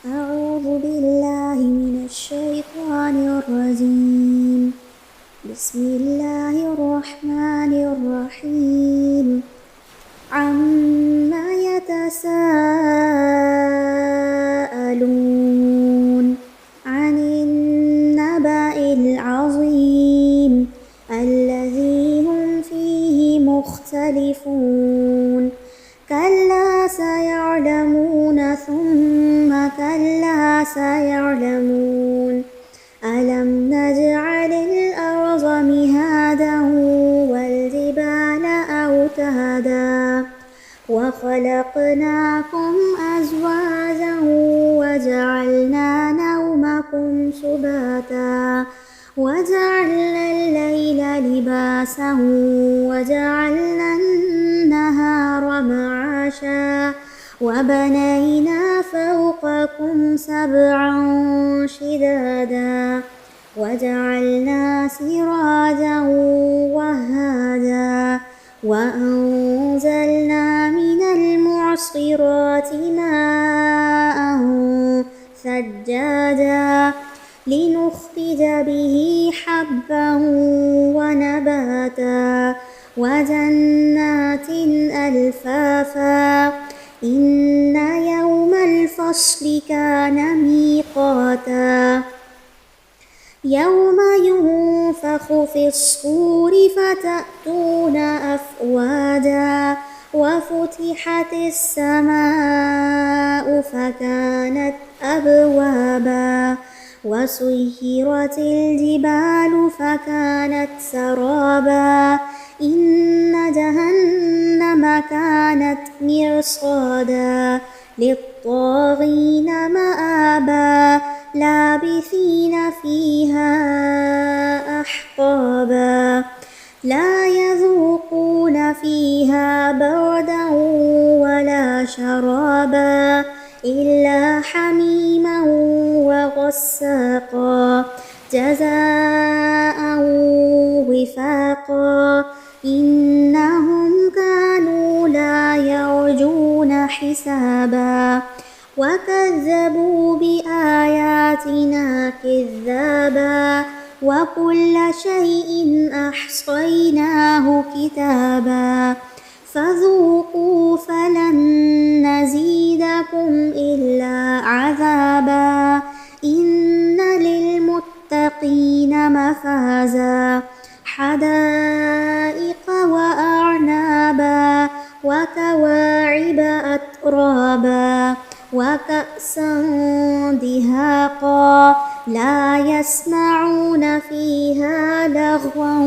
أعوذ بالله من الشيطان الرجيم. بسم الله الرحمن الرحيم. عما يتساءلون عن النبأ العظيم الذي هم فيه مختلفون. كلا سيعلمون ثم كلا سيعلمون. ألم نجعل الأرض مهادا والجبال أوتادا وخلقناكم أزواجا وجعلنا نومكم سباتا وجعلنا الليل لباسا وجعلنا النهار معاشا وبنينا فوقكم سبعا شدادا وجعلنا سراجا وهاجا وأنزلنا من المعصرات ماء ثجاجا لنخرج به حبا ونباتا وجنات ألفافا. إن يوم الفصل كان ميقاتا يوم ينفخ في الصور فتأتون أفواجا وفتحت السماء فكانت أبوابا وسيرت الجبال فكانت سرابا. إن جهنم كانت مرصادا للطاغين مآبا لابثين فيها أحقابا لا يذوقون فيها بردا ولا شرابا إلا حميما وغساقا جزاء وفاقا. إنهم كانوا لا يرجون حسابا وكذبوا بآياتنا كذابا وكل شيء أحصيناه كتابا فذوقوا فلن نزيدكم إلا عذابا. إن للمتقين مفازا حدائق وأعنابا وكواعب أترابا وكأسا دهاقا لا يسمعون فيها لغوا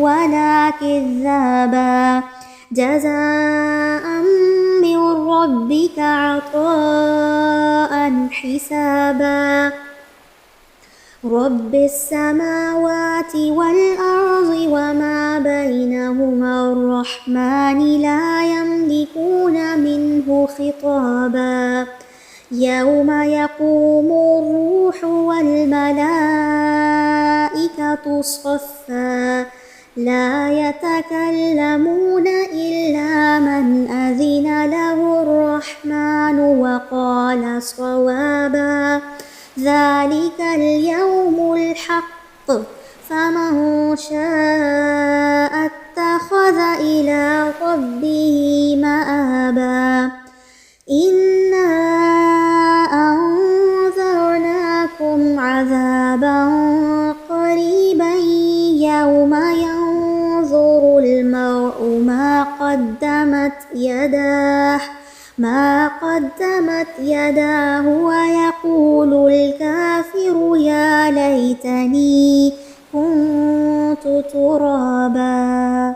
ولا كذابا جزاء من ربك عطاء حسابا. رب السماوات والأرض وما بينهما الرحمن لا يملكون منه خطابا. يوم يقوم الروح والملائكة صفا لا يتكلمون إلا من أذن له الرحمن وقال صوابا. ذلك اليوم الحق فمن شاء اتخذ إلى ربه مآبا. إنا أنذرناكم عذابا قريبا يوم ينظر المرء ما قدمت يداه ويقول الكافر يا ليتني كنت ترابا.